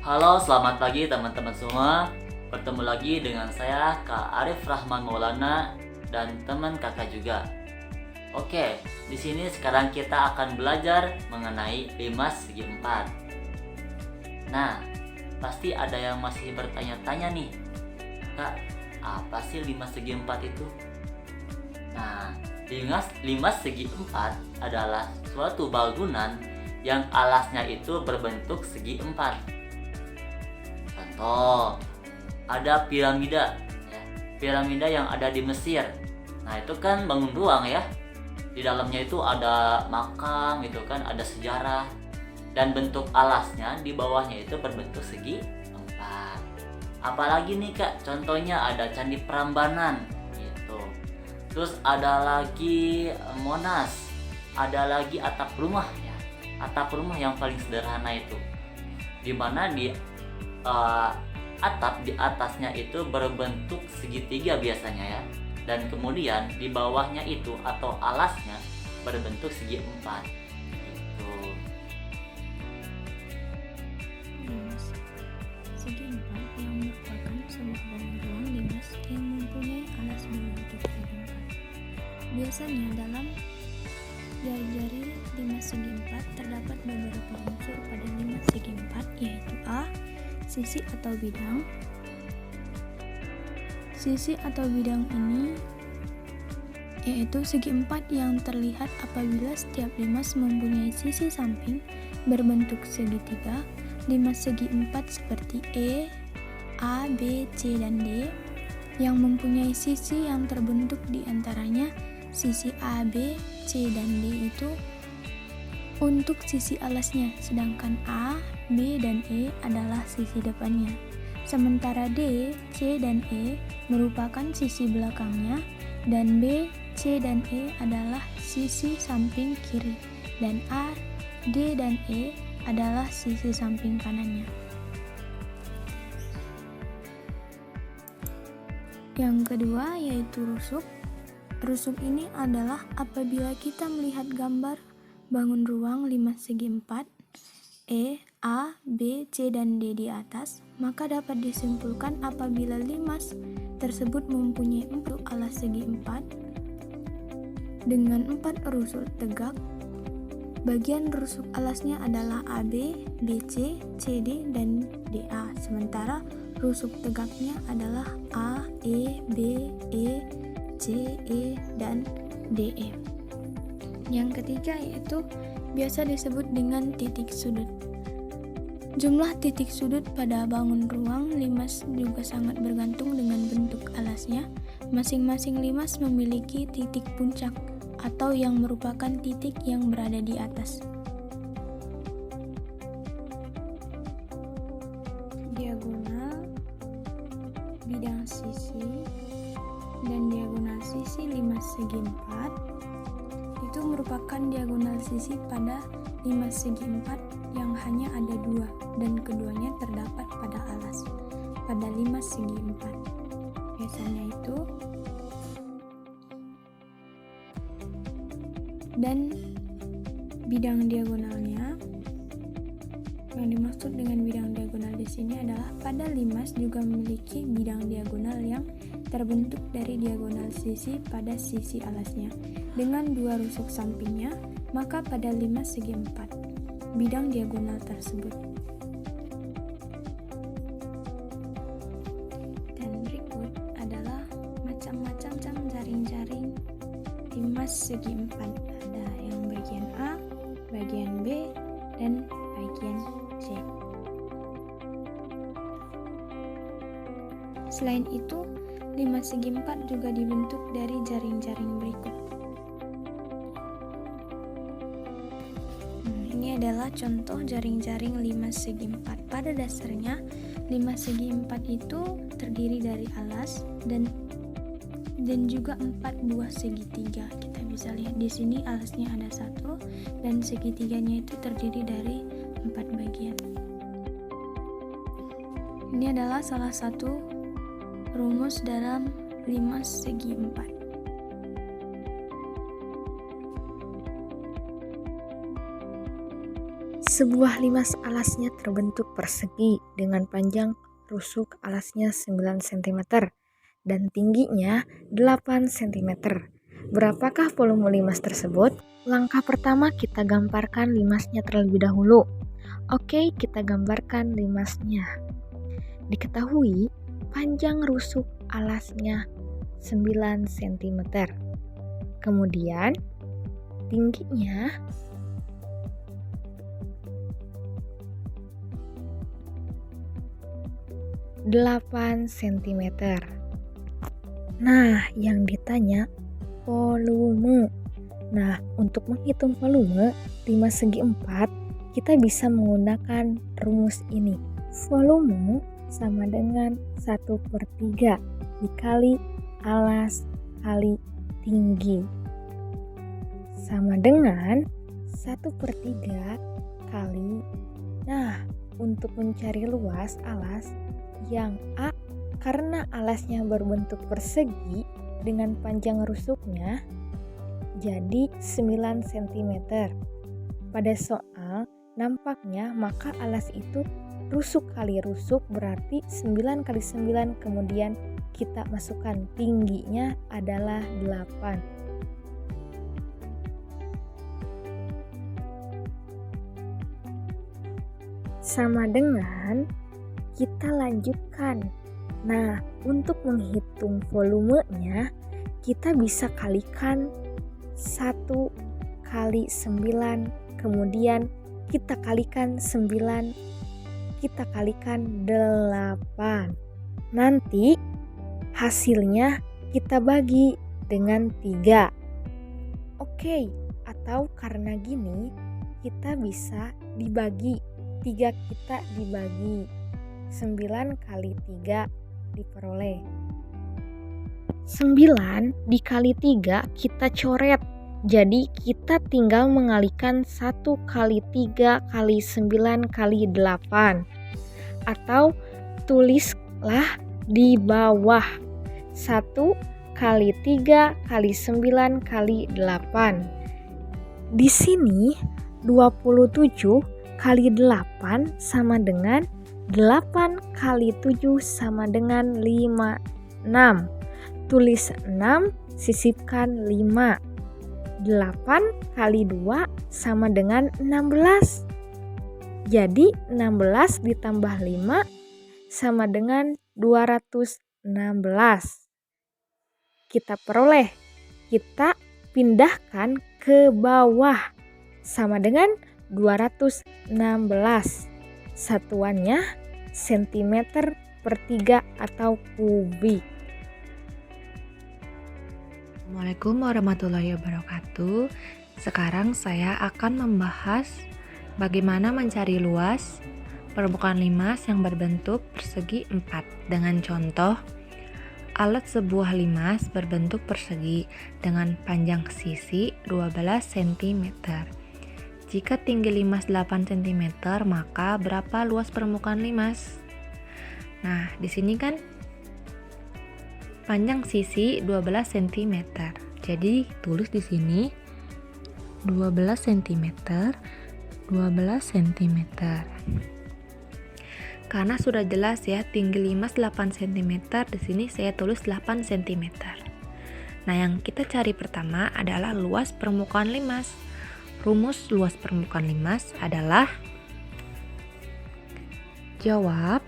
Halo, selamat pagi teman-teman semua. Bertemu lagi dengan saya Kak Arif Rahman Maulana dan teman kakak juga. Oke, di sini sekarang kita akan belajar mengenai 5 segi 4. Nah, pasti ada yang masih bertanya-tanya nih, Kak, apa sih 5 segi 4 itu? Nah, 5 segi 4 adalah suatu bangunan yang alasnya itu berbentuk segi 4. Contoh, ada piramida, ya. Piramida yang ada di Mesir. Nah, itu kan bangun ruang ya. Di dalamnya itu ada makam gitu kan, ada sejarah. Dan bentuk alasnya di bawahnya itu berbentuk segi 4. Apalagi nih Kak, contohnya ada Candi Prambanan gitu. Terus ada lagi Monas. Ada lagi atap rumah ya. Atap rumah yang paling sederhana itu. Dimana di atap di atasnya itu berbentuk segitiga biasanya ya, dan kemudian di bawahnya itu atau alasnya berbentuk segi 4 gitu. Limas. Segi 4 yang merupakan sebuah bangun ruang limas yang mempunyai alas berbentuk segi 4. Biasanya dalam jari-jari 5 segi 4 terdapat beberapa unsur pada 5 segi 4, yaitu A. Sisi atau bidang. Sisi atau bidang ini yaitu segi 4 yang terlihat apabila setiap limas mempunyai sisi samping berbentuk segitiga. Limas segi 4 seperti E, A, B, C, dan D yang mempunyai sisi yang terbentuk di antaranya sisi A, B, C, dan D itu untuk sisi alasnya, sedangkan A, B, dan E adalah sisi depannya. Sementara D, C, dan E merupakan sisi belakangnya, dan B, C, dan E adalah sisi samping kiri, dan A, D, dan E adalah sisi samping kanannya. Yang kedua yaitu rusuk. Rusuk ini adalah apabila kita melihat gambar bangun ruang 5 segi 4, E, A, B, C, dan D di atas, maka dapat disimpulkan apabila limas tersebut mempunyai 4 alas segi 4 dengan 4 rusuk tegak. Bagian rusuk alasnya adalah AB, BC, CD, dan DA, sementara rusuk tegaknya adalah A, E, B, E, C, E, dan DE. Yang ketiga yaitu biasa disebut dengan titik sudut. Jumlah titik sudut pada bangun ruang limas juga sangat bergantung dengan bentuk alasnya. Masing-masing limas memiliki titik puncak atau yang merupakan titik yang berada di atas. Diagonal, bidang sisi, dan diagonal sisi 5 segi 4 itu merupakan diagonal sisi pada 5 segi 4 yang hanya ada 2 dan keduanya terdapat pada alas pada 5 segi 4. Biasanya itu dan bidang diagonalnya. Yang dimaksud dengan bidang diagonal di sini adalah pada limas juga memiliki bidang diagonal yang terbentuk dari diagonal sisi pada sisi alasnya dengan 2 rusuk sampingnya, maka pada 5 segi 4 bidang diagonal tersebut. Dan berikut adalah macam-macam jaring-jaring 5 segi 4. Ada yang bagian A, bagian B, dan bagian C. Selain itu, 5 segi 4 juga dibentuk dari jaring-jaring berikut. Ini adalah contoh jaring-jaring 5 segi 4. Pada dasarnya, 5 segi 4 itu terdiri dari alas dan juga 4 buah segitiga. Kita bisa lihat di sini alasnya ada 1 dan segitiganya itu terdiri dari 4 bagian. Ini adalah salah satu rumus dalam 5 segi 4. Sebuah limas alasnya terbentuk persegi dengan panjang rusuk alasnya 9 cm dan tingginya 8 cm. Berapakah volume limas tersebut? Langkah pertama kita gambarkan limasnya terlebih dahulu. Oke, kita gambarkan limasnya. Diketahui panjang rusuk alasnya 9 cm. Kemudian tingginya 8 cm. Nah, yang ditanya volume. Nah, untuk menghitung volume limas segi 4, kita bisa menggunakan rumus ini. Volume sama dengan 1/3 dikali alas kali tinggi. Sama dengan 1/3 kali. Nah, untuk mencari luas alas yang A, karena alasnya berbentuk persegi dengan panjang rusuknya jadi 9 cm. Pada soal nampaknya maka alas itu rusuk kali rusuk berarti 9 kali 9, kemudian kita masukkan tingginya adalah 8. Sama dengan kita lanjutkan. Nah, untuk menghitung volumenya kita bisa kalikan 1 kali 9, kemudian kita kalikan 9, kita kalikan 8. Nanti hasilnya kita bagi dengan 3. Oke, atau karena gini kita bisa dibagi. 3 kita dibagi 9 kali 3 diperoleh 9 dikali 3 kita coret, jadi kita tinggal mengalihkan 1 kali 3 kali 9 kali 8, atau tulislah di bawah 1 kali 3 kali 9 kali 8. Di sini 27 kali 8 sama dengan 8 kali 7 sama dengan 56. Tulis 6, sisipkan 5. 8 kali 2 sama dengan 16. Jadi 16 ditambah 5 sama dengan 216. Kita peroleh, kita pindahkan ke bawah sama dengan 216. Satuannya cm/3 atau kubik. Assalamualaikum warahmatullahi wabarakatuh. Sekarang saya akan membahas bagaimana mencari luas permukaan limas yang berbentuk persegi 4 dengan contoh alat sebuah limas berbentuk persegi dengan panjang sisi 12 cm. Jika tinggi limas 8 cm, maka berapa luas permukaan limas? Nah, di sini kan panjang sisi 12 cm. Jadi tulis di sini 12 cm, 12 cm. Karena sudah jelas ya, tinggi limas 8 cm, di sini saya tulis 8 cm. Nah, yang kita cari pertama adalah luas permukaan limas. Rumus luas permukaan limas adalah jawab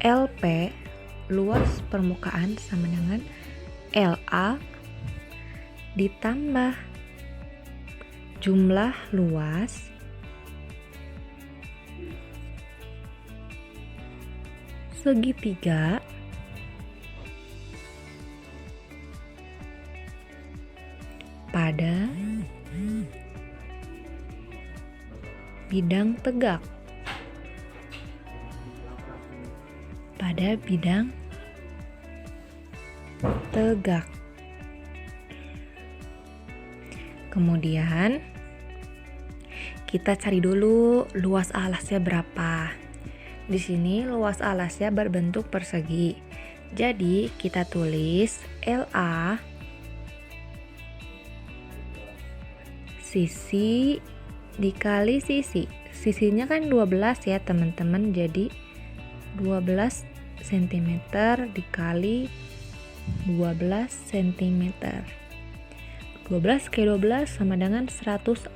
LP luas permukaan sama dengan LA ditambah jumlah luas segitiga pada bidang tegak. Pada bidang tegak. Kemudian kita cari dulu luas alasnya berapa. Di sini luas alasnya berbentuk persegi. Jadi kita tulis LA sisi dikali sisi. Sisinya kan 12 ya teman-teman, jadi 12 cm dikali 12 cm. 12 kali 12 sama dengan 144.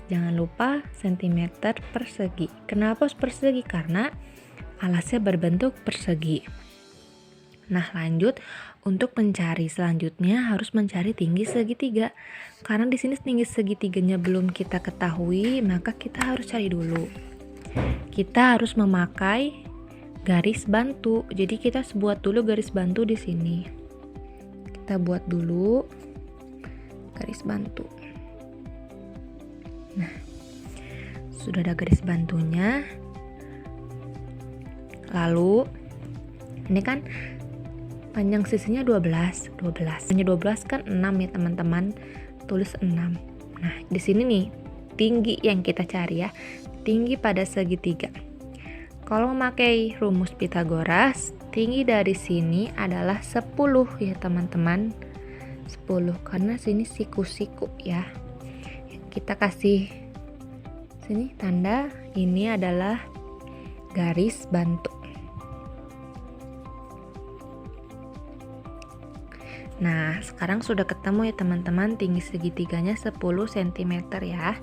Jangan lupa cm persegi. Kenapa persegi? Karena alasnya berbentuk persegi. Nah, lanjut untuk mencari selanjutnya harus mencari tinggi segitiga. Karena di sini tinggi segitiganya belum kita ketahui, maka kita harus cari dulu. Kita harus memakai garis bantu. Jadi kita buat dulu garis bantu di sini. Kita buat dulu garis bantu. Nah, sudah ada garis bantunya. Lalu ini kan panjang sisinya 12. Hanya 12 kan 6 ya teman-teman. Tulis 6. Nah, di sini nih tinggi yang kita cari ya. Tinggi pada segitiga. Kalau memakai rumus Pythagoras, tinggi dari sini adalah 10 ya teman-teman. 10 karena sini siku-siku ya. Kita kasih sini tanda, ini adalah garis bantu. Nah, sekarang sudah ketemu ya teman-teman, tinggi segitiganya 10 cm ya.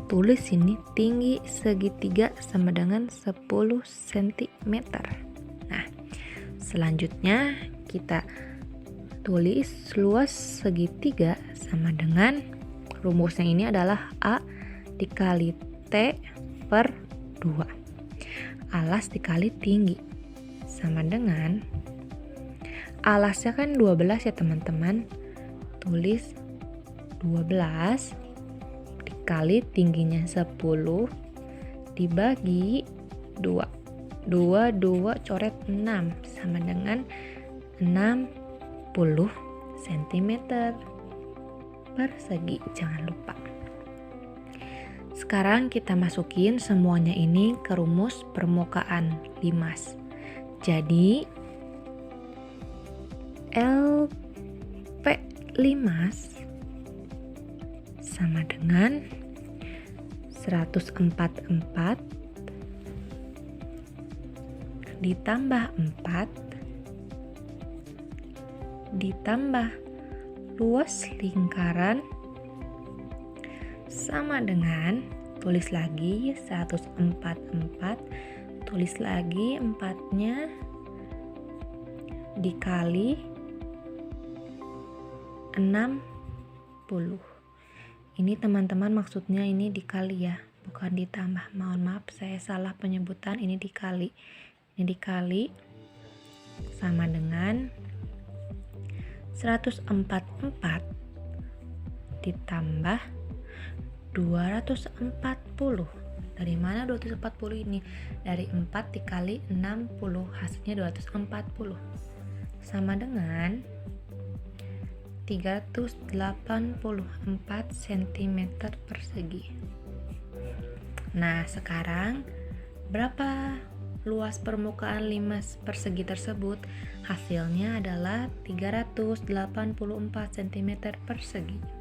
Tulis sini tinggi segitiga sama dengan 10 cm. Nah, selanjutnya kita tulis luas segitiga sama dengan rumusnya ini adalah A dikali T per 2. Alas dikali tinggi sama dengan alasnya kan 12 ya teman-teman. Tulis 12 dikali tingginya 10 dibagi 2. 2 coret 6 sama dengan 60 cm persegi. Jangan lupa. Sekarang kita masukin semuanya ini ke rumus permukaan limas. Jadi LP limas sama dengan 144 ditambah 4 ditambah luas lingkaran sama dengan, tulis lagi 144, tulis lagi 4-nya dikali 60. Ini teman-teman maksudnya ini dikali ya, bukan ditambah. Mohon maaf saya salah penyebutan, ini dikali. Ini dikali sama dengan 144 ditambah 240. Dari mana 240 ini? Dari 4 dikali 60, hasilnya 240. Sama dengan 384 cm persegi. Nah, sekarang berapa luas permukaan limas persegi tersebut? Hasilnya adalah 384 cm persegi.